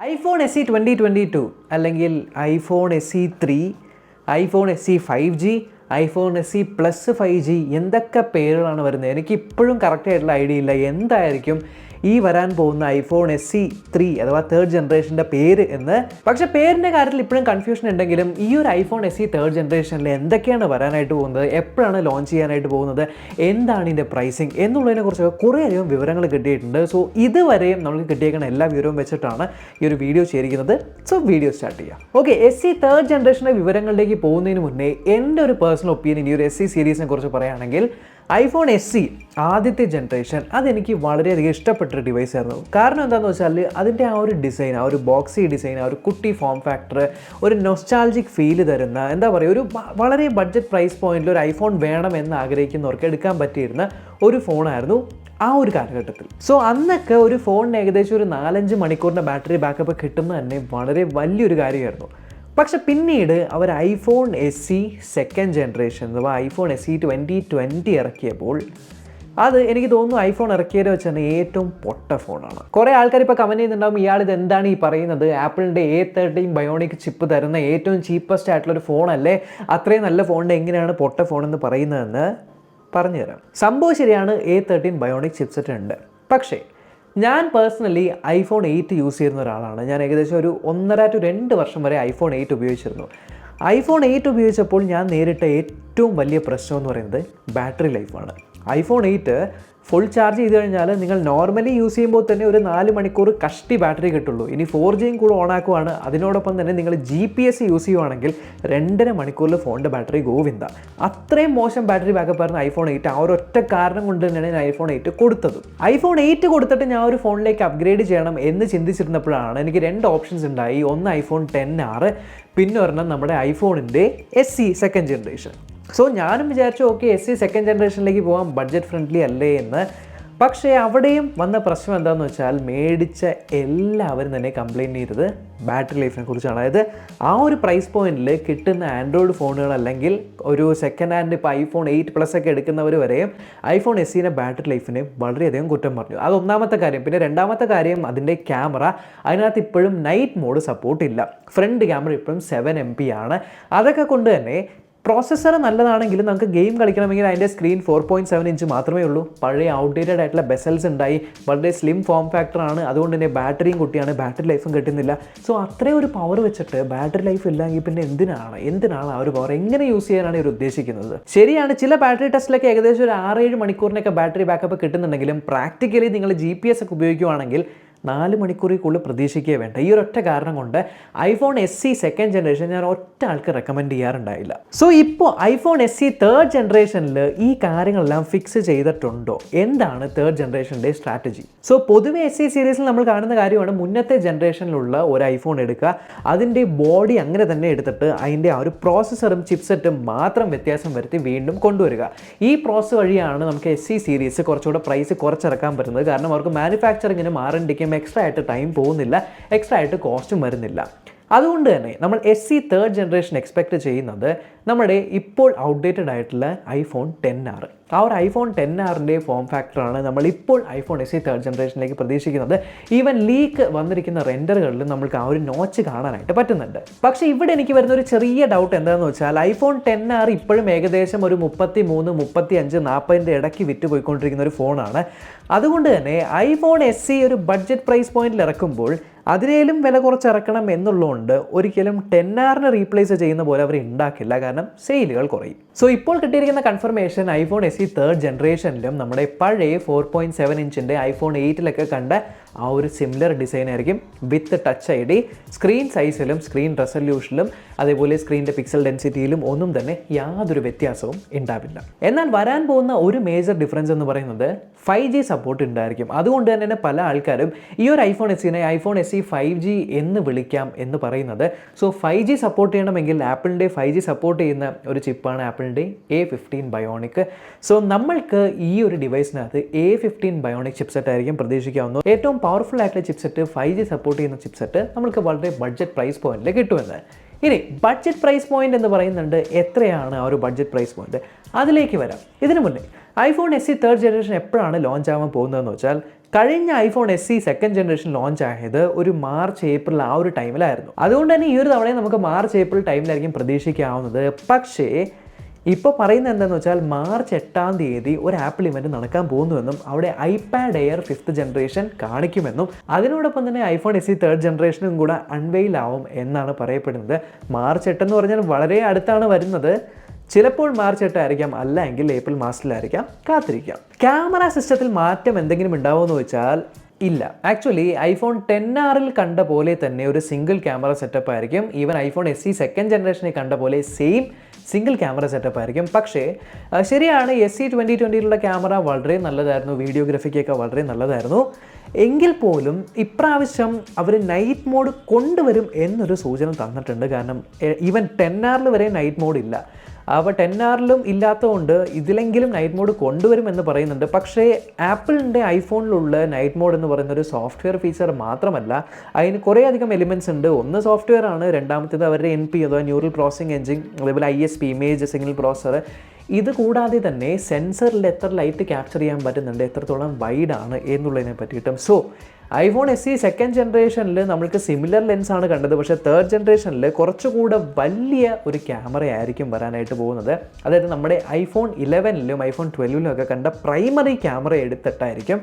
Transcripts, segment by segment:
iPhone SE 2022 അല്ലെങ്കിൽ iPhone SE 3, iPhone SE 5G, iPhone SE plus 5G എന്തൊക്കെ പേരുകളാണ് വരുന്നത്. എനിക്ക് ഇപ്പോഴും കറക്റ്റായിട്ടുള്ള ഐഡിയ ഇല്ല എന്തായിരിക്കും ഈ വരാൻ പോകുന്ന iPhone SE 3 അഥവാ തേർഡ് ജനറേഷൻ്റെ പേര് എന്ന്. പക്ഷേ പേരിൻ്റെ കാര്യത്തിൽ ഇപ്പോഴും കൺഫ്യൂഷൻ ഉണ്ടെങ്കിലും ഈ ഒരു iPhone SE തേർഡ് ജനറേഷനിൽ എന്തൊക്കെയാണ് വരാനായിട്ട് പോകുന്നത്, എപ്പോഴാണ് ലോഞ്ച് ചെയ്യാനായിട്ട് പോകുന്നത്, എന്താണ് ഇതിൻ്റെ പ്രൈസിങ് എന്നുള്ളതിനെക്കുറിച്ചൊക്കെ കുറേയധികം വിവരങ്ങൾ കിട്ടിയിട്ടുണ്ട്. സോ ഇതുവരെയും നമുക്ക് കിട്ടിയേക്കുന്ന എല്ലാ വിവരവും വെച്ചിട്ടാണ് ഈ ഒരു വീഡിയോ ചെയ്തിരിക്കുന്നത്. സോ വീഡിയോ സ്റ്റാർട്ട് ചെയ്യാം. ഓക്കെ, SE തേർഡ് ജനറേഷൻ്റെ വിവരങ്ങളിലേക്ക് പോകുന്നതിന് മുന്നേ എൻ്റെ ഒരു പേഴ്സണൽ ഒപ്പീനിയൻ ഈ ഒരു SE സീരീസിനെ കുറിച്ച് പറയുകയാണെങ്കിൽ iPhone SE ആദ്യത്തെ ജനറേഷൻ അതെനിക്ക് വളരെയധികം ഇഷ്ടപ്പെട്ടൊരു ഡിവൈസ് ആയിരുന്നു. കാരണം എന്താണെന്ന് വെച്ചാൽ അതിൻ്റെ ആ ഒരു ഡിസൈൻ, ആ ഒരു ബോക്സി ഡിസൈൻ, ആ ഒരു കുട്ടി ഫോം ഫാക്ടർ, ഒരു നൊസ്റ്റാൾജിക് ഫീൽ തരുന്ന, എന്താ പറയുക, ഒരു വളരെ ബഡ്ജറ്റ് പ്രൈസ് പോയിന്റിൽ ഒരു ഐഫോൺ വേണം എന്ന് ആഗ്രഹിക്കുന്നവർക്ക് എടുക്കാൻ പറ്റിയിരുന്ന ഒരു ഫോണായിരുന്നു ആ ഒരു കാലഘട്ടത്തിൽ. സോ അന്നൊക്കെ ഒരു ഫോണിന് ഏകദേശം ഒരു 4-5 മണിക്കൂറിൻ്റെ ബാറ്ററി ബാക്കപ്പ് കിട്ടുന്നത് തന്നെ വളരെ വലിയൊരു കാര്യമായിരുന്നു. പക്ഷെ പിന്നീട് അവർ iPhone SE സെക്കൻഡ് ജനറേഷൻ അഥവാ iPhone SE 2020 ഇറക്കിയപ്പോൾ അത് എനിക്ക് തോന്നുന്നു ഐഫോൺ ഇറക്കിയത് വെച്ചാൽ ഏറ്റവും പൊട്ട ഫോണാണ്. കുറേ ആൾക്കാർ ഇപ്പോൾ കമൻറ്റ് ചെയ്യുന്നുണ്ടാവും, ഇയാൾ ഇത് എന്താണ് ഈ പറയുന്നത്, ആപ്പിളിൻ്റെ A13 ബയോണിക് ചിപ്പ് തരുന്ന ഏറ്റവും ചീപ്പസ്റ്റ് ആയിട്ടുള്ളൊരു ഫോണല്ലേ, അത്രയും നല്ല ഫോണിൻ്റെ എങ്ങനെയാണ് പൊട്ട ഫോണെന്ന് പറയുന്നതെന്ന് പറഞ്ഞുതരാം. സംഭവം ശരിയാണ്, A13 ബയോണിക് ചിപ്സെറ്റ് ഉണ്ട്. പക്ഷേ ഞാൻ പേഴ്സണലി iPhone 8 യൂസ് ചെയ്യുന്ന ഒരാളാണ്. ഞാൻ ഏകദേശം ഒരു 1.5 to 2 വർഷം വരെ iPhone 8 ഉപയോഗിച്ചിരുന്നു. iPhone 8 ഉപയോഗിച്ചപ്പോൾ ഞാൻ നേരിട്ട ഏറ്റവും വലിയ പ്രശ്നം എന്ന് പറയുന്നത് ബാറ്ററി ലൈഫാണ്. iPhone 8 ഫുൾ ചാർജ് ചെയ്ത് കഴിഞ്ഞാൽ നിങ്ങൾ നോർമലി യൂസ് ചെയ്യുമ്പോൾ തന്നെ ഒരു 4 മണിക്കൂർ കഷ്ടി ബാറ്ററി കിട്ടുള്ളൂ. ഇനി 4Gയും കൂടെ ഓൺ ആക്കുവാണ്, അതിനോടൊപ്പം തന്നെ നിങ്ങൾ GPS യൂസ് ചെയ്യുവാണെങ്കിൽ 2.5 മണിക്കൂറിൽ ഫോണിൻ്റെ ബാറ്ററി ഗോവിന്ദ. അത്രയും മോശം ബാറ്ററി ബാക്കപ്പ് ആയിരുന്നു iPhone 8. ആ ഒരൊറ്റ കാരണം കൊണ്ട് തന്നെയാണ് ഞാൻ iPhone 8 കൊടുത്തത്. iPhone 8 കൊടുത്തിട്ട് ഞാൻ ഒരു ഫോണിലേക്ക് അപ്ഗ്രേഡ് ചെയ്യണം എന്ന് ചിന്തിച്ചിരുന്നപ്പോഴാണ് എനിക്ക് 2 ഓപ്ഷൻസ് ഉണ്ടായി. ഒന്ന് iPhone XR, പിന്നെ ഒരെണ്ണം നമ്മുടെ ഐഫോണിൻ്റെ SE സെക്കൻഡ് ജനറേഷൻ. സോ ഞാനും വിചാരിച്ചു ഓക്കെ SE സെക്കൻഡ് ജനറേഷനിലേക്ക് പോകാം, ബഡ്ജറ്റ് ഫ്രണ്ട്ലി അല്ലേ എന്ന്. പക്ഷേ അവിടെയും വന്ന പ്രശ്നം എന്താണെന്ന് വെച്ചാൽ മേടിച്ച എല്ലാവരും തന്നെ കംപ്ലയിൻറ്റ് ചെയ്തത് ബാറ്ററി ലൈഫിനെ കുറിച്ചാണ്. അതായത് ആ ഒരു പ്രൈസ് പോയിന്റിൽ കിട്ടുന്ന ആൻഡ്രോയിഡ് ഫോണുകൾ അല്ലെങ്കിൽ ഒരു സെക്കൻഡ് ഹാൻഡ് ഇപ്പോൾ iPhone 8 പ്ലസ് ഒക്കെ എടുക്കുന്നവർ വരെയും iPhone SEൻ്റെ ബാറ്ററി ലൈഫിനെ വളരെയധികം കുറ്റം പറഞ്ഞു. അത് ഒന്നാമത്തെ കാര്യം. പിന്നെ രണ്ടാമത്തെ കാര്യം അതിൻ്റെ ക്യാമറ. അതിനകത്ത് ഇപ്പോഴും നൈറ്റ് മോഡ് സപ്പോർട്ട് ഇല്ല. ഫ്രണ്ട് ക്യാമറ ഇപ്പോഴും 7MP ആണ്. അതൊക്കെ കൊണ്ട് തന്നെ പ്രോസസ്സർ നല്ലതാണെങ്കിലും നമുക്ക് ഗെയിം കളിക്കണമെങ്കിൽ അതിൻ്റെ സ്ക്രീൻ 4.7 ഇഞ്ച് മാത്രമേ ഉള്ളൂ. പഴയ ഔട്ട്ഡേറ്റഡ് ആയിട്ടുള്ള ബെസൽസ് ഉണ്ടായി, വളരെ സ്ലിം ഫോം ഫാക്ടറാണ്. അതുകൊണ്ട് തന്നെ ബാറ്ററിയും കുട്ടിയാണ്, ബാറ്ററി ലൈഫും കിട്ടുന്നില്ല. സോ അത്രയും ഒരു പവർ വെച്ചിട്ട് ബാറ്ററി ലൈഫ് ഇല്ലെങ്കിൽ പിന്നെ എന്തിനാണ് ആ ഒരു പവർ എങ്ങനെ യൂസ് ചെയ്യാനാണ് ഇവർ ഉദ്ദേശിക്കുന്നത്? ശരിയാണ്, ചില ബാറ്ററി ടെസ്റ്റിലൊക്കെ ഏകദേശം ഒരു 6-7 മണിക്കൂറിനൊക്കെ ബാറ്ററി ബാക്കപ്പ് കിട്ടുന്നുണ്ടെങ്കിലും പ്രാക്ടിക്കലി നിങ്ങൾ GPS ഒക്കെ ഉപയോഗിക്കുകയാണെങ്കിൽ 4 മണിക്കൂറിൽ കൂടുതൽ പ്രതീക്ഷിക്കുക വേണ്ട. ഈ ഒരൊറ്റ കാരണം കൊണ്ട് iPhone SE സെക്കൻഡ് ജനറേഷൻ ഞാൻ ഒറ്റ ആൾക്ക് റെക്കമെൻഡ് ചെയ്യാറുണ്ടായില്ല. സോ ഇപ്പോൾ iPhone SE തേർഡ് ജനറേഷനിൽ ഈ കാര്യങ്ങളെല്ലാം ഫിക്സ് ചെയ്തിട്ടുണ്ടോ? എന്താണ് തേർഡ് ജനറേഷൻ്റെ സ്ട്രാറ്റജി? സോ പൊതുവെ SE സീരീസിൽ നമ്മൾ കാണുന്ന കാര്യമാണ്, മുന്നത്തെ ജനറേഷനിലുള്ള ഒരു ഐഫോൺ എടുക്കുക, അതിൻ്റെ ബോഡി അങ്ങനെ തന്നെ എടുത്തിട്ട് അതിൻ്റെ ആ ഒരു പ്രോസസ്സറും ചിപ്സെറ്റും മാത്രം വ്യത്യാസം വരുത്തി വീണ്ടും കൊണ്ടുവരിക. ഈ പ്രോസസ് വഴിയാണ് നമുക്ക് SE സീരീസ് കുറച്ചുകൂടെ പ്രൈസ് കുറച്ചിറക്കാൻ പറ്റുന്നത്. കാരണം അവർക്ക് മാനുഫാക്ചറിങ്ങിന് മാറേണ്ടിക്കും എക്സ്ട്രാ ആയിട്ട് ടൈം പോകുന്നില്ല, എക്സ്ട്രാ ആയിട്ട് കോസ്റ്റും വരുന്നില്ല. അതുകൊണ്ട് തന്നെ നമ്മൾ SE തേർഡ് ജനറേഷൻ എക്സ്പെക്റ്റ് ചെയ്യുന്നത് നമ്മുടെ ഇപ്പോൾ ഔട്ട്ഡേറ്റഡ് ആയിട്ടുള്ള iPhone XR. ആ ഒരു iPhone XRൻ്റെ ഫോം ഫാക്ടറാണ് നമ്മൾ ഇപ്പോൾ iPhone SE തേർഡ് ജനറേഷനിലേക്ക് പ്രതീക്ഷിക്കുന്നത്. ഈവൻ ലീക്ക് വന്നിരിക്കുന്ന റെൻഡറുകളിൽ നമുക്ക് ആ ഒരു നോച്ച് കാണാനായിട്ട് പറ്റുന്നുണ്ട്. പക്ഷേ ഇവിടെ എനിക്ക് വരുന്ന ഒരു ചെറിയ ഡൗട്ട് എന്താണെന്ന് വെച്ചാൽ iPhone XR ഇപ്പോഴും ഏകദേശം ഒരു 33, 35, 40 ഇടയ്ക്ക് വിറ്റുപോയിക്കൊണ്ടിരിക്കുന്ന ഒരു ഫോണാണ്. അതുകൊണ്ട് തന്നെ iPhone SE ഒരു ബഡ്ജറ്റ് പ്രൈസ് പോയിന്റിൽ ഇറക്കുമ്പോൾ അതിനേലും വില കുറച്ച് ഇറക്കണം എന്നുള്ളതുകൊണ്ട് ഒരിക്കലും XRനെ റീപ്ലേസ് ചെയ്യുന്ന പോലെ അവർ ഉണ്ടാക്കില്ല, കാരണം സെയിലുകൾ കുറയും. സോ ഇപ്പോൾ കിട്ടിയിരിക്കുന്ന കൺഫർമേഷൻ iPhone SE തേർഡ് ജനറേഷനിലും നമ്മുടെ പഴയ 4.7 ഇഞ്ചിൻ്റെ iPhone 8 കണ്ട ആ ഒരു സിമിലർ ഡിസൈൻ ആയിരിക്കും, വിത്ത് ടച്ച് ID. സ്ക്രീൻ സൈസിലും സ്ക്രീൻ റെസൊല്യൂഷനിലും അതേപോലെ സ്ക്രീനിൻ്റെ പിക്സൽ ഡെൻസിറ്റിയിലും ഒന്നും തന്നെ യാതൊരു വ്യത്യാസവും ഉണ്ടാവില്ല. എന്നാൽ വരാൻ പോകുന്ന ഒരു മേജർ ഡിഫറൻസ് എന്ന് പറയുന്നത് 5G സപ്പോർട്ട് ഉണ്ടായിരിക്കും. അതുകൊണ്ട് തന്നെ പല ആൾക്കാരും ഈ ഒരു iPhone SEനെ iPhone SE 5G എന്ന് വിളിക്കാം എന്ന് പറയുന്നത്. സോ 5G സപ്പോർട്ട് ചെയ്യണമെങ്കിൽ ആപ്പിളിൻ്റെ 5G സപ്പോർട്ട് ചെയ്യുന്ന ഒരു ചിപ്പാണ് ആപ്പിളിൻ്റെ A15 ബയോണിക്. സോ നമ്മൾക്ക് ഈ ഒരു ഡിവൈസിനകത്ത് A15 ബയോണിക് ചിപ്സെറ്റ് ആയിരിക്കും പ്രതീക്ഷിക്കാവുന്നത്. ഏറ്റവും പവർഫുൾ ആയിട്ടുള്ള ചിപ്സെറ്റ്, 5G സപ്പോർട്ട് ചെയ്യുന്ന ചിപ്സെറ്റ് നമുക്ക് വളരെ ബഡ്ജറ്റ് പ്രൈസ് പോയിന്റിൽ കിട്ടുമെന്ന്. ഇനി ബഡ്ജറ്റ് പ്രൈസ് പോയിന്റ് എന്ന് പറയുന്നുണ്ട്, എത്രയാണ് ആ ഒരു ബഡ്ജറ്റ് പ്രൈസ് പോയിന്റ്? അതിലേക്ക് വരാം. ഇതിനു മുന്നേ iPhone SE തേർഡ് ജനറേഷൻ എപ്പോഴാണ് ലോഞ്ച് ആവാൻ പോകുന്നതെന്ന് വെച്ചാൽ കഴിഞ്ഞ iPhone SE second generation launch ആയത് ഒരു മാർച്ച് ഏപ്രിൽ ആ ഒരു ടൈമിലായിരുന്നു. അതുകൊണ്ട് തന്നെ ഈ ഒരു തവണ നമുക്ക് മാർച്ച് ഏപ്രിൽ ടൈമിലായിരിക്കും പ്രതീക്ഷിക്കാവുന്നത്. പക്ഷേ ഇപ്പോൾ പറയുന്നത് എന്താണെന്ന് വെച്ചാൽ മാർച്ച് 8-ാം തീയതി ഒരു ആപ്പിൾ ഇവൻറ്റ് നടക്കാൻ പോകുന്നുവെന്നും അവിടെ iPad Air 5th ജനറേഷൻ കാണിക്കുമെന്നും അതിനോടൊപ്പം തന്നെ ഐഫോൺ SE 3rd ജനറേഷനും കൂടെ അൺവെയിൽ ആവും എന്നാണ് പറയപ്പെടുന്നത്. മാർച്ച് 8 എന്ന് പറഞ്ഞാൽ വളരെ അടുത്താണ് വരുന്നത്. ചിലപ്പോൾ മാർച്ച് 8 ആയിരിക്കാം, അല്ലെങ്കിൽ ഏപ്രിൽ മാസത്തിലായിരിക്കാം. കാത്തിരിക്കാം. ക്യാമറ സിസ്റ്റത്തിൽ മാറ്റം എന്തെങ്കിലും ഉണ്ടാവുമെന്ന് വെച്ചാൽ ഇല്ല. ആക്ച്വലി ഐഫോൺ 10R കണ്ട പോലെ തന്നെ ഒരു സിംഗിൾ ക്യാമറ സെറ്റപ്പ് ആയിരിക്കും. ഈവൻ ഐഫോൺ SE സെക്കൻഡ് ജനറേഷനിൽ കണ്ട പോലെ സെയിം സിംഗിൾ ക്യാമറ സെറ്റപ്പ് ആയിരിക്കും. പക്ഷേ ശരിയാണ്, SE 2020 ക്യാമറ വളരെ നല്ലതായിരുന്നു, വീഡിയോഗ്രാഫിക്കൊക്കെ വളരെ നല്ലതായിരുന്നു. എങ്കിൽ പോലും ഇപ്രാവശ്യം അവർ നൈറ്റ് മോഡ് കൊണ്ടുവരും എന്നൊരു സൂചന തന്നിട്ടുണ്ട്. കാരണം ഈവൻ 10R വരെ നൈറ്റ് മോഡ് ഇല്ല. അപ്പോൾ 10R ഇല്ലാത്തതുകൊണ്ട് ഇതിലെങ്കിലും നൈറ്റ് മോഡ് കൊണ്ടുവരുമെന്ന് പറയുന്നുണ്ട്. പക്ഷേ ആപ്പിളിൻ്റെ ഐഫോണിലുള്ള നൈറ്റ് മോഡ് എന്ന് പറയുന്ന ഒരു സോഫ്റ്റ്വെയർ ഫീച്ചർ മാത്രമല്ല, അതിന് കുറേയധികം എലിമെൻറ്റ്സ് ഉണ്ട്. ഒന്ന് സോഫ്റ്റ്വെയർ ആണ്, രണ്ടാമത്തേത് അവരുടെ NP അഥവാ ന്യൂറൽ പ്രോസസ്സിംഗ് എഞ്ചിൻ, അതേപോലെ ISP ഇമേജ് സിഗ്നൽ പ്രോസസ്സർ. ഇത് കൂടാതെ തന്നെ സെൻസറിൽ എത്ര ലൈറ്റ് ക്യാപ്ചർ ചെയ്യാൻ പറ്റുന്നുണ്ട്, എത്രത്തോളം വൈഡാണ് എന്നുള്ളതിനെ പറ്റിയിട്ടും. സോ ഐഫോൺ SE സെക്കൻഡ് ജനറേഷനിൽ നമ്മൾക്ക് സിമിലർ ലെൻസാണ് കണ്ടത്. പക്ഷേ 3rd ജനറേഷനിൽ കുറച്ചുകൂടെ വലിയ ഒരു ക്യാമറ ആയിരിക്കും വരാനായിട്ട് പോകുന്നത്. അതായത് നമ്മുടെ ഐഫോൺ 11 ഐഫോൺ 12 ഒക്കെ കണ്ട പ്രൈമറി ക്യാമറ എടുത്തിട്ടായിരിക്കും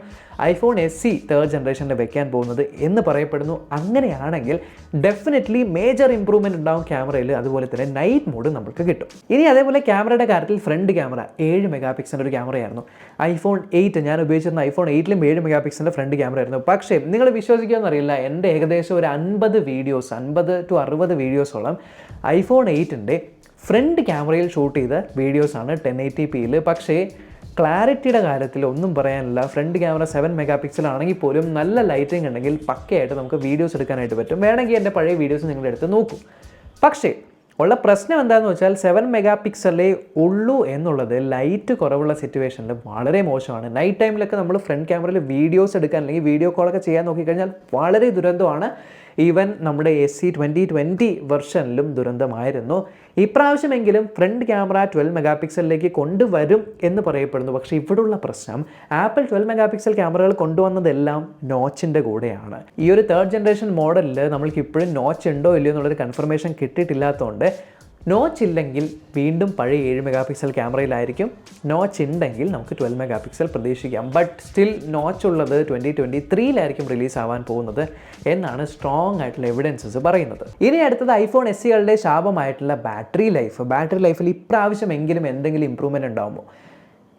ഐഫോൺ SE 3rd ജനറേഷനിൽ വെക്കാൻ പോകുന്നത് എന്ന് പറയപ്പെടുന്നു. അങ്ങനെയാണെങ്കിൽ ഡെഫിനറ്റ്ലി മേജർ ഇമ്പ്രൂവ്മെൻറ്റ് ഉണ്ടാവും ക്യാമറയിൽ. അതുപോലെ തന്നെ നൈറ്റ് മോഡ് നമുക്ക് കിട്ടും. ഇനി അതേപോലെ ക്യാമറയുടെ കാര്യത്തിൽ ഫ്രണ്ട് ക്യാമറ 7 മെഗാ പിക്സലിൻ്റെ ഒരു ക്യാമറയായിരുന്നു. ഐഫോൺ 8 ഞാൻ ഉപയോഗിച്ചിരുന്ന ഐഫോൺ 8 7 മെഗാ പിക്സലിൻ്റെ ഫ്രണ്ട് ക്യാമറ ആയിരുന്നു. പക്ഷേ നിങ്ങൾ വിശ്വസിക്കുമെന്ന് അറിയില്ല, എൻ്റെ ഏകദേശം ഒരു 50 to 60 വീഡിയോസോളം ഐഫോൺ 8 ഫ്രണ്ട് ക്യാമറയിൽ ഷൂട്ട് ചെയ്ത വീഡിയോസാണ് 1080p. പക്ഷേ ക്ലാരിറ്റിയുടെ കാര്യത്തിൽ ഒന്നും പറയാനില്ല. ഫ്രണ്ട് ക്യാമറ 7 മെഗാ പിക്സൽ ആണെങ്കിൽ പോലും നല്ല ലൈറ്റിംഗ് ഉണ്ടെങ്കിൽ പക്കയായിട്ട് നമുക്ക് വീഡിയോസ് എടുക്കാനായിട്ട് പറ്റും. വേണമെങ്കിൽ എൻ്റെ പഴയ വീഡിയോസ് നിങ്ങളെടുത്ത് നോക്കൂ. പക്ഷേ ഉള്ള പ്രശ്നം എന്താണെന്ന് വെച്ചാൽ 7 മെഗാ പിക്സലേ ഉള്ളൂ എന്നുള്ളത് ലൈറ്റ് കുറവുള്ള സിറ്റുവേഷനിൽ വളരെ മോശമാണ്. നൈറ്റ് ടൈമിലൊക്കെ നമ്മൾ ഫ്രണ്ട് ക്യാമറയിൽ വീഡിയോസ് എടുക്കാൻ അല്ലെങ്കിൽ വീഡിയോ കോളൊക്കെ ചെയ്യാൻ നോക്കിക്കഴിഞ്ഞാൽ വളരെ ദുരന്തമാണ്. ഈവൻ നമ്മുടെ SE 2020 വെർഷനിലും ദുരന്തമായിരുന്നു. ഇപ്രാവശ്യമെങ്കിലും ഫ്രണ്ട് ക്യാമറ 12 മെഗാ പിക്സലിലേക്ക് കൊണ്ടുവരും എന്ന് പറയപ്പെടുന്നു. പക്ഷേ ഇവിടെയുള്ള പ്രശ്നം, ആപ്പിൾ 12 മെഗാ പിക്സൽ ക്യാമറകൾ കൊണ്ടുവന്നതെല്ലാം നോച്ചിൻ്റെ കൂടെയാണ്. ഈ ഒരു 3rd ജനറേഷൻ മോഡലിൽ നമ്മൾക്ക് ഇപ്പോഴും നോച്ച് ഉണ്ടോ ഇല്ലയോ എന്നുള്ളൊരു കൺഫർമേഷൻ കിട്ടിയിട്ടില്ലാത്തതുകൊണ്ട് നോച്ച് ഇല്ലെങ്കിൽ വീണ്ടും പഴയ 7 മെഗാ പിക്സൽ ക്യാമറയിലായിരിക്കും. നോച്ച് ഉണ്ടെങ്കിൽ നമുക്ക് 12 മെഗാ പിക്സൽ പ്രതീക്ഷിക്കാം. ബട്ട് സ്റ്റിൽ നോച്ച് ഉള്ളത് 2023 റിലീസ് ആവാൻ പോകുന്നത് എന്നാണ് സ്ട്രോങ് ആയിട്ടുള്ള എവിഡൻസസ് പറയുന്നത്. ഇനി അടുത്തത് ഐഫോൺ SEകളുടെ ശാപമായിട്ടുള്ള ബാറ്ററി ലൈഫിൽ ഇപ്രാവശ്യമെങ്കിലും എന്തെങ്കിലും ഇമ്പ്രൂവ്മെൻറ്റ് ഉണ്ടാകുമോ?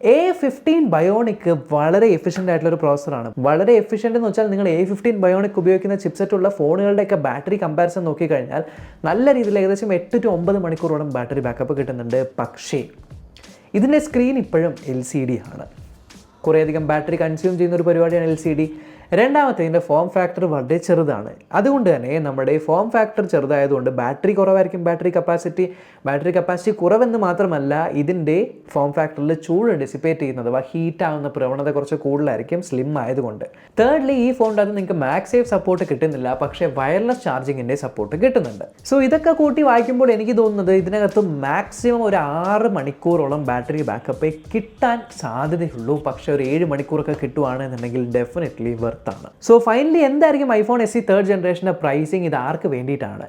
A15 ബയോണിക് വളരെ എഫിഷ്യൻ്റ് ആയിട്ടുള്ളൊരു പ്രോസസ്സറാണ്. വളരെ എഫിഷ്യൻ്റ് എന്ന് വെച്ചാൽ നിങ്ങൾ A15 ബയോണിക് ഉപയോഗിക്കുന്ന ചിപ്സെറ്റുള്ള ഫോണുകളുടെയൊക്കെ ബാറ്ററി കമ്പാരിസൺ നോക്കിക്കഴിഞ്ഞാൽ നല്ല രീതിയിൽ ഏകദേശം 8 to 9 മണിക്കൂറോളം ബാറ്ററി ബാക്കപ്പ് കിട്ടുന്നുണ്ട്. പക്ഷേ ഇതിൻ്റെ സ്ക്രീൻ ഇപ്പോഴും LCD ആണ്. കുറേയധികം ബാറ്ററി കൺസ്യൂം ചെയ്യുന്ന ഒരു പരിപാടിയാണ് LCD. രണ്ടാമത്തെ ഇതിൻ്റെ ഫോം ഫാക്ടർ വളരെ ചെറുതാണ്. അതുകൊണ്ട് തന്നെ നമ്മുടെ ഫോം ഫാക്ടർ ചെറുതായതുകൊണ്ട് ബാറ്ററി കുറവായിരിക്കും. ബാറ്ററി കപ്പാസിറ്റി കുറവെന്ന് മാത്രമല്ല, ഇതിൻ്റെ ഫോം ഫാക്ടറിൽ ചൂട് ഡിസിപ്പേറ്റ് ചെയ്യുന്നത് ഹീറ്റ് ആവുന്ന പ്രവണത കുറച്ച് കൂടുതലായിരിക്കും സ്ലിം ആയതുകൊണ്ട്. തേർഡ്ലി ഈ ഫോണിൻ്റെ അത് നിങ്ങൾക്ക് മാക്സേഫ് സപ്പോർട്ട് കിട്ടുന്നില്ല, പക്ഷേ വയർലെസ് ചാർജിങ്ങിൻ്റെ സപ്പോർട്ട് കിട്ടുന്നുണ്ട്. സോ ഇതൊക്കെ കൂട്ടി വായിക്കുമ്പോൾ എനിക്ക് തോന്നുന്നത് ഇതിനകത്ത് മാക്സിമം ഒരു 6 മണിക്കൂറോളം ബാറ്ററി ബാക്കപ്പേ കിട്ടാൻ സാധ്യതയുള്ളൂ. പക്ഷേ ഒരു 7 മണിക്കൂറൊക്കെ കിട്ടുവാണെന്നുണ്ടെങ്കിൽ ഡെഫിനറ്റ്ലി ആണ്. സോ ഫൈനലി എന്തായിരിക്കും ഐഫോൺ SE 3rd ജനറേഷൻ്റെ പ്രൈസിങ്? ഇത് ആർക്ക് വേണ്ടിയിട്ടാണ്?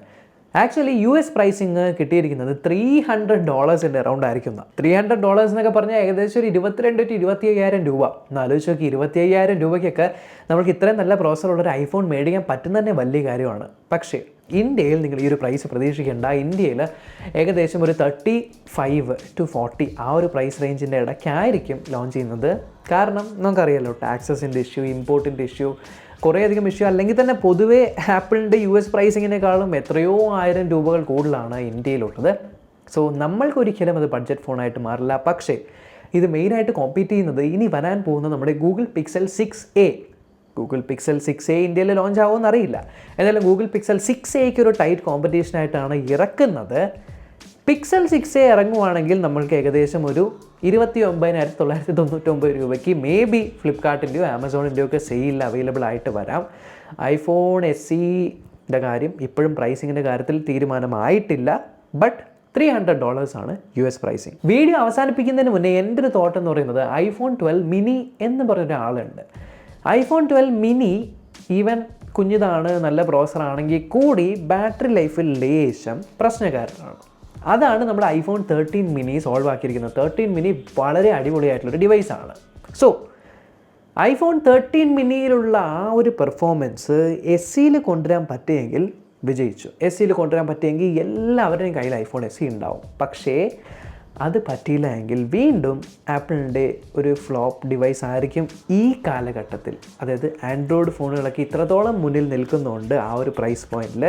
ആക്ച്വലി US പ്രൈസിങ് കിട്ടിയിരിക്കുന്നത് $300 അറൗണ്ട് ആയിരിക്കും. $300 എന്നൊക്കെ പറഞ്ഞാൽ ഏകദേശം ഒരു 22 to 25,000 രൂപ. എന്നാലോചിച്ച് നോക്കി, 25,000 രൂപയ്ക്കൊക്കെ നമുക്ക് ഇത്രയും നല്ല പ്രോസസ്സറുള്ളൊരു ഐഫോൺ മേടിക്കാൻ പറ്റുന്ന തന്നെ വലിയ കാര്യമാണ്. പക്ഷേ ഇന്ത്യയിൽ നിങ്ങൾ ഈ ഒരു പ്രൈസ് പ്രതീക്ഷിക്കേണ്ട. ഇന്ത്യയിൽ ഏകദേശം ഒരു 35 to 40 ആ ഒരു പ്രൈസ് റേഞ്ചിൻ്റെ ഇടയ്ക്കായിരിക്കും ലോഞ്ച് ചെയ്യുന്നത്. കാരണം നമുക്കറിയാമല്ലോ, ടാക്സസിൻ്റെ ഇഷ്യൂ, ഇമ്പോർട്ടിൻ്റെ ഇഷ്യൂ, കുറേയധികം ഇഷ്യൂ. അല്ലെങ്കിൽ തന്നെ പൊതുവേ ആപ്പിളിൻ്റെ US പ്രൈസിങ്ങിനേക്കാളും എത്രയോ 1000 രൂപകൾ കൂടുതലാണ് ഇന്ത്യയിലുള്ളത്. സോ നമ്മൾക്കൊരിക്കലും അത് ബഡ്ജറ്റ് ഫോണായിട്ട് മാറില്ല. പക്ഷേ ഇത് മെയിനായിട്ട് കോമ്പീറ്റ് ചെയ്യുന്നത് ഇനി വരാൻ പോകുന്ന നമ്മുടെ ഗൂഗിൾ പിക്സൽ 6a ഇന്ത്യയിൽ ലോഞ്ച് ആവുമെന്ന് അറിയില്ല. എന്തായാലും ഗൂഗിൾ പിക്സൽ 6aക്ക് ഒരു ടൈറ്റ് കോമ്പറ്റീഷനായിട്ടാണ് ഇറക്കുന്നത്. പിക്സൽ 6a ഇറങ്ങുവാണെങ്കിൽ നമ്മൾക്ക് ഏകദേശം ഒരു 29,999 രൂപയ്ക്ക് മേ ബി ഫ്ലിപ്കാർട്ടിൻ്റെയോ ആമസോണിൻ്റെയോ ഒക്കെ സെയിൽ അവൈലബിൾ ആയിട്ട് വരാം. ഐഫോൺ SEയുടെ കാര്യം ഇപ്പോഴും പ്രൈസിങ്ങിൻ്റെ കാര്യത്തിൽ തീരുമാനമായിട്ടില്ല. ബട്ട് $300 ആണ് US പ്രൈസിങ്. വീഡിയോ അവസാനിപ്പിക്കുന്നതിന് മുന്നേ എൻ്റെ ഒരു തോട്ട് എന്ന് പറയുന്നത്, ഐഫോൺ 12 മിനി എന്ന് പറഞ്ഞൊരാളുണ്ട്. iPhone 12 mini ഈവൻ കുഞ്ഞിതാണ്, നല്ല പ്രോസസ്സർ ആണെങ്കിൽ കൂടി ബാറ്ററി ലൈഫിൽ ലേശം പ്രശ്നക്കാരനാണ്. അതാണ് നമ്മുടെ iPhone 13 mini സോൾവ് ആക്കിയിരിക്കുന്നത്. 13 mini വളരെ അടിപൊളിയായിട്ടുള്ളൊരു ഡിവൈസാണ്. സോ iPhone 13 miniയിലുള്ള ആ ഒരു പെർഫോമൻസ് SEയിൽ കൊണ്ടുവരാൻ പറ്റുമെങ്കിൽ വിജയിച്ചു. SEയിൽ കൊണ്ടുവരാൻ പറ്റുമെങ്കിൽ എല്ലാവരുടെയും കയ്യിൽ iPhone SE ഉണ്ടാവും. പക്ഷേ അത് പറ്റിയില്ല എങ്കിൽ വീണ്ടും ആപ്പിളിൻ്റെ ഒരു ഫ്ലോപ്പ് ഡിവൈസ് ആയിരിക്കും ഈ കാലഘട്ടത്തിൽ. അതായത് ആൻഡ്രോയിഡ് ഫോണുകളൊക്കെ ഇത്രത്തോളം മുന്നിൽ നിൽക്കുന്നുണ്ട് ആ ഒരു പ്രൈസ് പോയിന്റിൽ.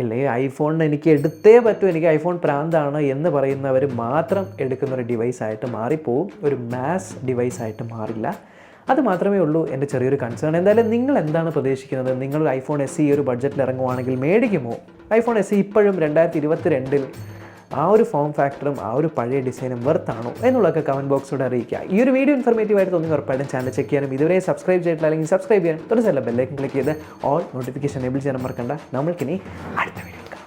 അല്ലെങ്കിൽ ഐഫോൺ എനിക്ക് എടുത്തേ പറ്റൂ, എനിക്ക് ഐഫോൺ പ്രാന്താണ് എന്ന് പറയുന്നവർ മാത്രം എടുക്കുന്നൊരു ഡിവൈസായിട്ട് മാറിപ്പോവും, ഒരു മാസ് ഡിവൈസായിട്ട് മാറില്ല. അത് മാത്രമേ ഉള്ളൂ എൻ്റെ ചെറിയൊരു കൺസേൺ. എന്തായാലും നിങ്ങൾ എന്താണ് പ്രതീക്ഷിക്കുന്നത്? നിങ്ങൾ iPhone SE ഒരു ബഡ്ജറ്റിൽ ഇറങ്ങുവാണെങ്കിൽ മേടിക്കുമോ? iPhone SE ഇപ്പോഴും 2022 ആ ഒരു ഫോം ഫാക്ടറും ആ ഒരു പഴയ ഡിസൈനും വെർത്താണോ എന്നുള്ളതൊക്കെ കമൻറ്റ് ബോക്സിലൂടെ അറിയിക്കുക. ഈ ഒരു വീഡിയോ ഇൻഫർമേറ്റീവ് ആയിട്ട് തോന്നി ഉറപ്പായിട്ടും ചാനൽ ചെക്ക് ചെയ്യാനും ഇതുവരെ സബ്സ്ക്രൈബ് ചെയ്തിട്ടില്ല അല്ലെങ്കിൽ സബ്സ്ക്രൈബ് ചെയ്യാനും തൊട്ട് ബെല്ലൈക്കൻ ക്ലിക്ക് ചെയ്ത് ഓൾ നോട്ടിഫിക്കേഷൻ എനേബിൾ ചെയ്യാൻ മറക്കണ്ട. നമ്മൾക്കിനി